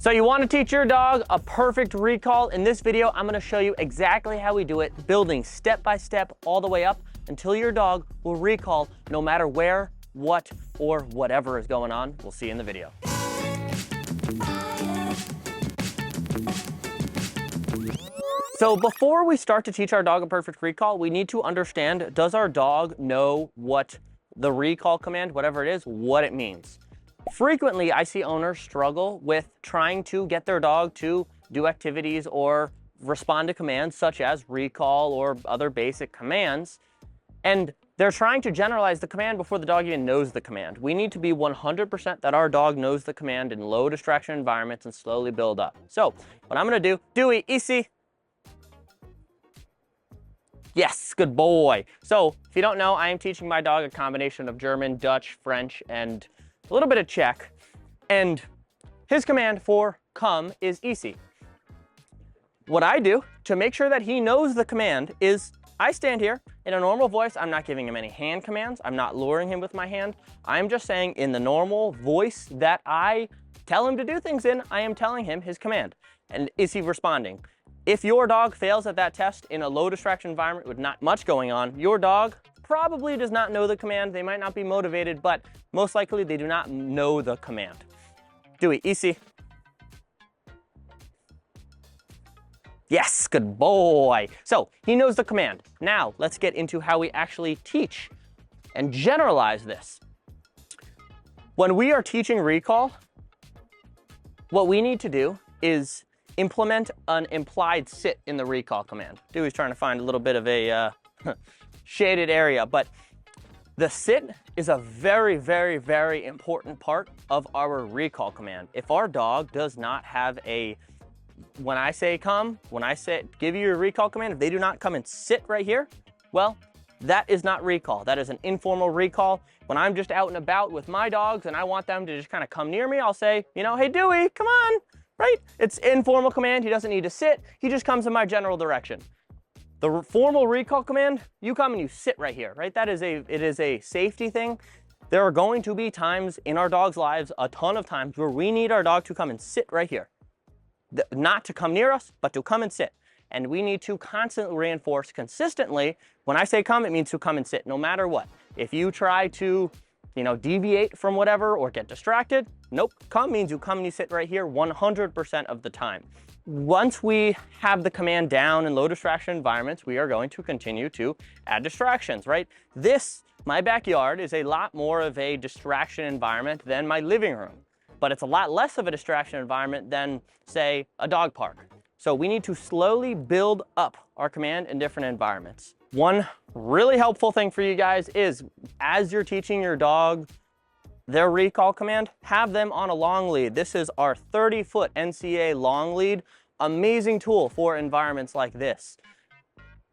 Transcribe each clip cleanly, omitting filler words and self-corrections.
So you want to teach your dog a perfect recall? In this video, I'm going to show you exactly how we do it, building step by step all the way up until your dog will recall no matter where, what, or whatever is going on. We'll see you in the video. So before we start to teach our dog a perfect recall, we need to understand, does our dog know what the recall command, whatever it is, what it means? Frequently, I see owners struggle with trying to get their dog to do activities or respond to commands such as recall or other basic commands, and they're trying to generalize the command before the dog even knows the command. We need to be 100% that our dog knows the command in low distraction environments and slowly build up. So what I'm going to do, Dewey, easy. Yes, good boy. So if you don't know, I am teaching my dog a combination of German, Dutch, French, and a little bit of Czech, and his command for come is easy. What I do to make sure that he knows the command is I stand here in a normal voice. I'm not giving him any hand commands. I'm not luring him with my hand. I'm just saying in the normal voice that I tell him to do things in, I am telling him his command. And is he responding? If your dog fails at that test in a low distraction environment with not much going on, your dog probably does not know the command. They might not be motivated, but most likely they do not know the command. Dewey, easy. Yes, good boy. So he knows the command. Now let's get into how we actually teach and generalize this. When we are teaching recall, what we need to do is implement an implied sit in the recall command. Dewey's trying to find a little bit of a shaded area, but the sit is a very, very, very important part of our recall command. If our dog does not have a, when I say come, when I say give you your recall command, if they do not come and sit right here, well, that is not recall. That is an informal recall. When I'm just out and about with my dogs and I want them to just kind of come near me, I'll say, you know, hey Dewey, come on, right? It's informal command. He doesn't need to sit. He just comes in my general direction. The formal recall command, you come and you sit right here, right? It is a safety thing. There are going to be times in our dog's lives, a ton of times, where we need our dog to come and sit right here. Not to come near us, but to come and sit. And we need to constantly reinforce consistently. When I say come, it means to come and sit, no matter what. If you try to, deviate from whatever or get distracted, nope, come means you come and you sit right here 100% of the time. Once we have the command down in low distraction environments, we are going to continue to add distractions, right? My backyard is a lot more of a distraction environment than my living room, but it's a lot less of a distraction environment than, say, a dog park. So we need to slowly build up our command in different environments. One really helpful thing for you guys is, as you're teaching your dog their recall command, have them on a long lead. This is our 30-foot NCA long lead. Amazing tool for environments like this.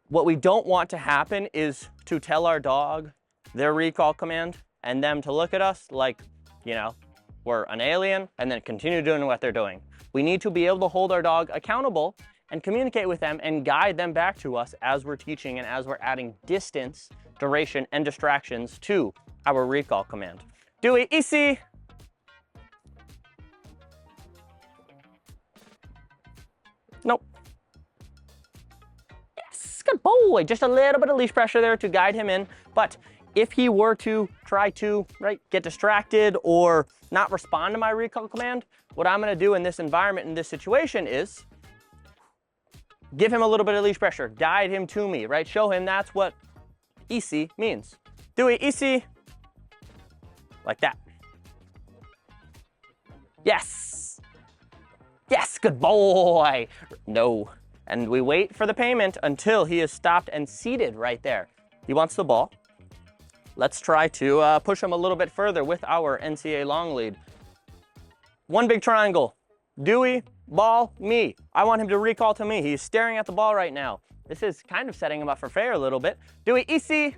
What we don't want to happen is to tell our dog their recall command and them to look at us like, we're an alien and then continue doing what they're doing. We need to be able to hold our dog accountable and communicate with them and guide them back to us as we're teaching and as we're adding distance, duration, and distractions to our recall command. Dewey, easy. Nope. Yes, good boy. Just a little bit of leash pressure there to guide him in. But if he were to try to, get distracted or not respond to my recall command, what I'm going to do in this environment, in this situation is give him a little bit of leash pressure, guide him to me, right? Show him that's what easy means. Dewey, easy. Like that. Yes. Yes, good boy. No. And we wait for the payment until he is stopped and seated right there. He wants the ball. Let's try to push him a little bit further with our NCA long lead. One big triangle. Dewey, ball, me. I want him to recall to me. He's staring at the ball right now. This is kind of setting him up for failure a little bit. Dewey, easy.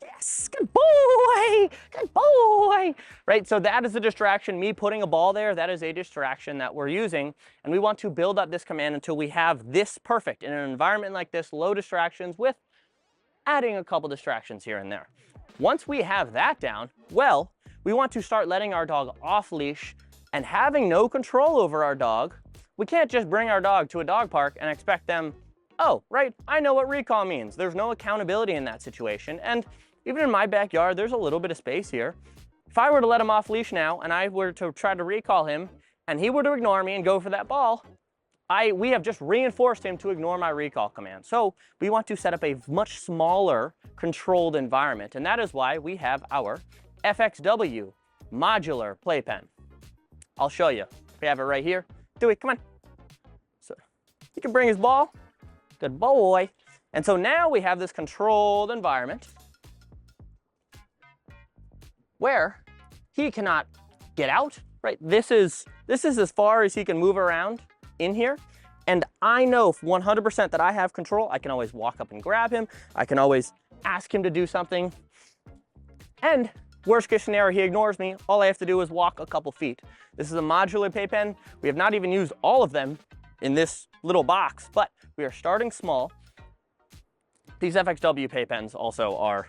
Yes, good boy, good boy. Right, so that is a distraction. Me putting a ball there, that is a distraction that we're using. And we want to build up this command until we have this perfect in an environment like this, low distractions with adding a couple distractions here and there. Once we have that down, well, we want to start letting our dog off leash and having no control over our dog. We can't just bring our dog to a dog park and expect them, oh, right, I know what recall means. There's no accountability in that situation. And even in my backyard, there's a little bit of space here. If I were to let him off leash now and I were to try to recall him and he were to ignore me and go for that ball, we have just reinforced him to ignore my recall command. So we want to set up a much smaller controlled environment. And that is why we have our FXW modular playpen. I'll show you. We have it right here. Dewey, come on. So he can bring his ball. Good boy. And so now we have this controlled environment where he cannot get out, right? This is as far as he can move around in here. And I know 100% that I have control. I can always walk up and grab him. I can always ask him to do something. And worst case scenario, he ignores me. All I have to do is walk a couple feet. This is a modular playpen. We have not even used all of them in this little box, but we are starting small. These FXW playpens also are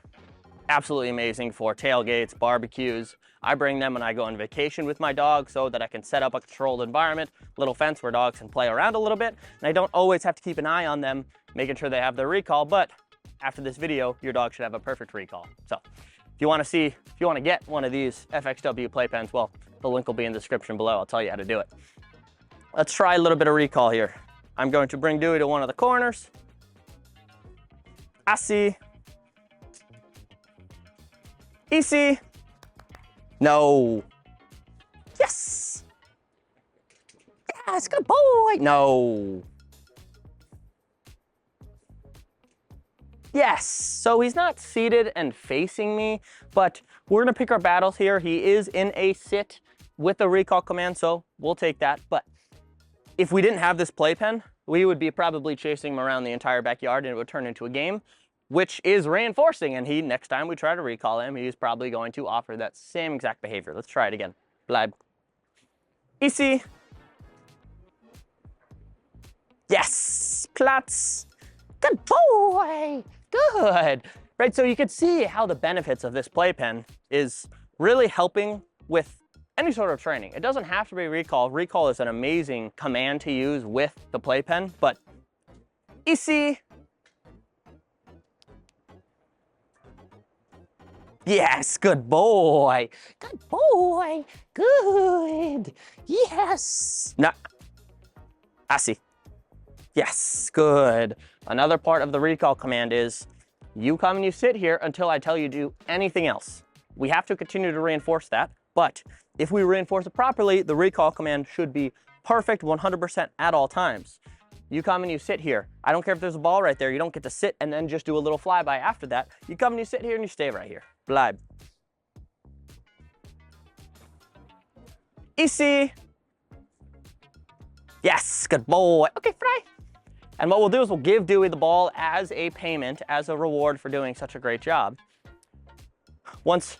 absolutely amazing for tailgates, barbecues. I bring them when I go on vacation with my dog so that I can set up a controlled environment, little fence where dogs can play around a little bit. And I don't always have to keep an eye on them, making sure they have their recall. But after this video, your dog should have a perfect recall. So if you want to get one of these FXW playpens, well, the link will be in the description below. I'll tell you how to do it. Let's try a little bit of recall here. I'm going to bring Dewey to one of the corners. I see. Easy. No. Yes. Yes, good boy. No. Yes. So he's not seated and facing me, but we're going to pick our battles here. He is in a sit with the recall command, so we'll take that. But if we didn't have this playpen, we would be probably chasing him around the entire backyard and it would turn into a game, which is reinforcing. And next time we try to recall him, he's probably going to offer that same exact behavior. Let's try it again. Bleib. Easy. Yes. Platz. Good boy. Good. Right, so you can see how the benefits of this playpen is really helping with any sort of training. It doesn't have to be recall. Recall is an amazing command to use with the playpen, but easy. Yes, good boy. Good boy. Good. Yes. No. I see. Yes, good. Another part of the recall command is you come and you sit here until I tell you to do anything else. We have to continue to reinforce that, but if we reinforce it properly, the recall command should be perfect 100% at all times. You come and you sit here. I don't care if there's a ball right there. You don't get to sit and then just do a little flyby after that. You come and you sit here and you stay right here. Bleib. Easy. Yes, good boy. Okay, fry. And what we'll do is we'll give Dewey the ball as a payment, as a reward for doing such a great job. Once,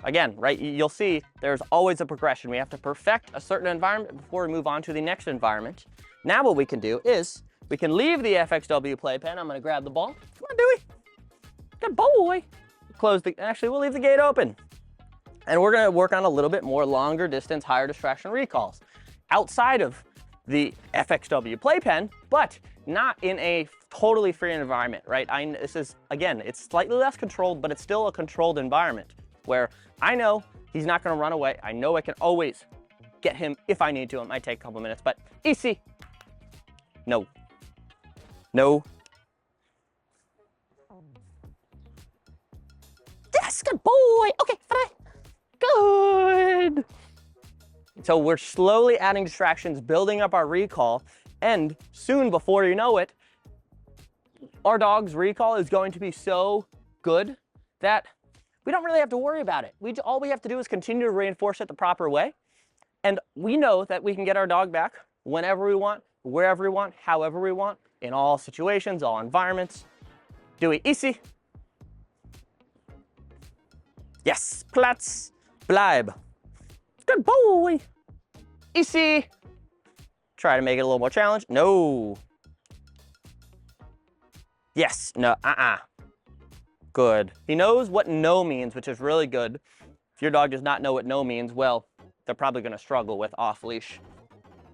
again, right, you'll see there's always a progression. We have to perfect a certain environment before we move on to the next environment. Now what we can do is we can leave the FXW playpen. I'm going to grab the ball. Come on, Dewey. Good boy. Actually, we'll leave the gate open. And we're going to work on a little bit more longer distance, higher distraction recalls outside of the FXW playpen, but not in a totally free environment, right? This is, again, it's slightly less controlled, but it's still a controlled environment where I know he's not going to run away. I know I can always get him if I need to. It might take a couple minutes, but easy. No. No. Yes, good boy. Okay, fine. Good. So we're slowly adding distractions, building up our recall, and soon, before you know it, our dog's recall is going to be so good that we don't really have to worry about it. All we have to do is continue to reinforce it the proper way, and we know that we can get our dog back whenever we want, wherever we want, however we want, in all situations, all environments. Dewey, easy. Yes, Platz, bleib. Good boy. Easy. Try to make it a little more challenge. No. Yes, no, Good. He knows what no means, which is really good. If your dog does not know what no means, well, they're probably going to struggle with off-leash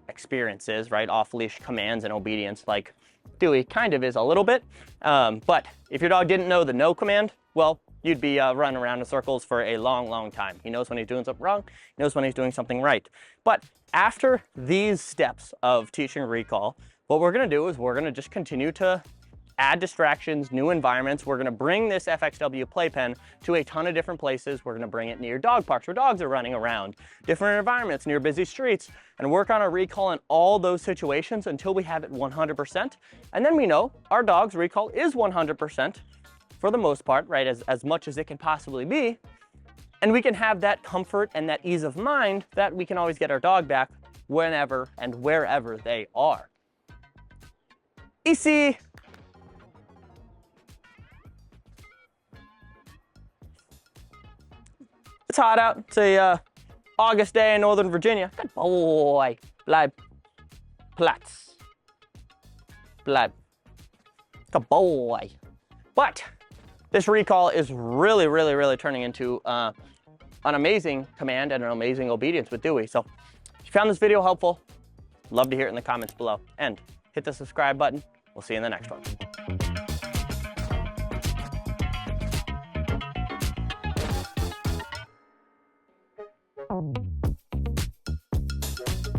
experiences, right? Off-leash commands and obedience, like Dewey kind of is a little bit. But if your dog didn't know the no command, well, you'd be running around in circles for a long, long time. He knows when he's doing something wrong. He knows when he's doing something right. But after these steps of teaching recall, what we're going to do is we're going to just continue to add distractions, new environments. We're going to bring this FXW playpen to a ton of different places. We're going to bring it near dog parks where dogs are running around, different environments near busy streets, and work on our recall in all those situations until we have it 100%. And then we know our dog's recall is 100% for the most part, right? As much as it can possibly be. And we can have that comfort and that ease of mind that we can always get our dog back whenever and wherever they are. Easy. It's hot out. It's a August day in Northern Virginia. Good boy. Bleib. Platz. Bleib. Good boy. But this recall is really, really, really turning into an amazing command and an amazing obedience with Dewey. So if you found this video helpful, love to hear it in the comments below. And hit the subscribe button. We'll see you in the next one.